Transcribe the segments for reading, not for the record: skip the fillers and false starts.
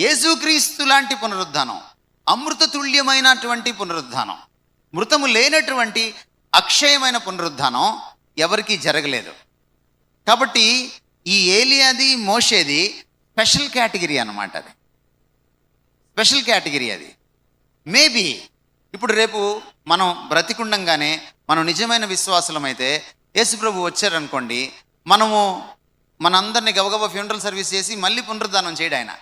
యేసుక్రీస్తు లాంటి పునరుద్ధానం, అమృత తుల్యమైనటువంటి పునరుద్ధానం, మృతము లేనటువంటి అక్షయమైన పునరుద్ధానం ఎవరికీ జరగలేదు. కాబట్టి ఈ ఏలియాది, మోషేది స్పెషల్ కేటగిరీ అన్నమాట. అది స్పెషల్ కేటగిరీ. అది మేబీ ఇప్పుడు రేపు మనం బ్రతికుండంగానే మనం నిజమైన విశ్వాసులమైతే యేసుప్రభు వచ్చారనుకోండి, మనందరినీ గబగబా ఫ్యూనరల్ సర్వీస్ చేసి మళ్ళీ పునరుద్ధానం చేయడు ఆయన.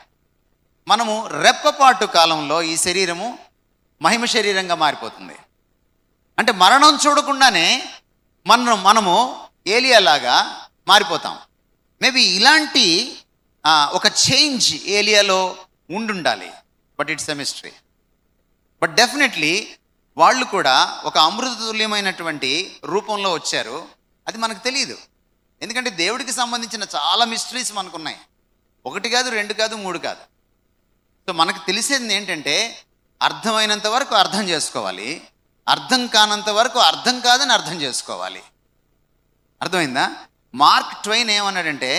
మనము రెప్పపాటు కాలంలో ఈ శరీరము మహిమ శరీరంగా మారిపోతుంది. అంటే మరణం చూడకుండానే మనము ఏలియాలాగా మారిపోతాం. మేబీ ఇలాంటి ఒక చేంజ్ ఏలియాలో ఉండాలి. But it's a mystery. But definitely వాళ్ళు కూడా ఒక అమృతతుల్యమైనటువంటి రూపంలో వచ్చారు. అది మనకు తెలియదు. ఎందుకంటే దేవుడికి సంబంధించిన చాలా మిస్టరీస్ మనకున్నాయి. 1 కాదు, 2 కాదు, 3 కాదు. సో మనకు తెలిసేది ఏంటంటే అర్థమైనంత వరకు అర్థం చేసుకోవాలి, అర్థం కానంత వరకు అర్థం కాదని అర్థం చేసుకోవాలి. అర్థమైందా? మార్క్ ట్వైన్ ఏమన్నాడంటే,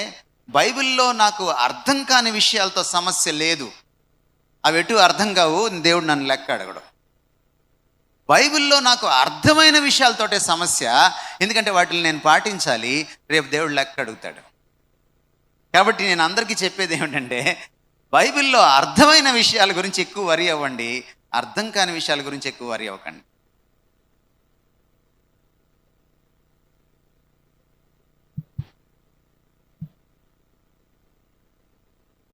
బైబిల్లో నాకు అర్థం కాని విషయాలతో సమస్య లేదు, అవి ఎటు అర్థం కావు, దేవుడు నన్ను లెక్క అడగడు. బైబిల్లో నాకు అర్థమైన విషయాలతోటే సమస్య, ఎందుకంటే వాటిని నేను పాటించాలి, రేపు దేవుడు లెక్క అడుగుతాడు. కాబట్టి నేను అందరికీ చెప్పేది ఏమిటంటే, బైబిల్లో అర్థమైన విషయాల గురించి ఎక్కువ వరి అవ్వండి, అర్థం కాని విషయాల గురించి ఎక్కువ వరి అవ్వకండి.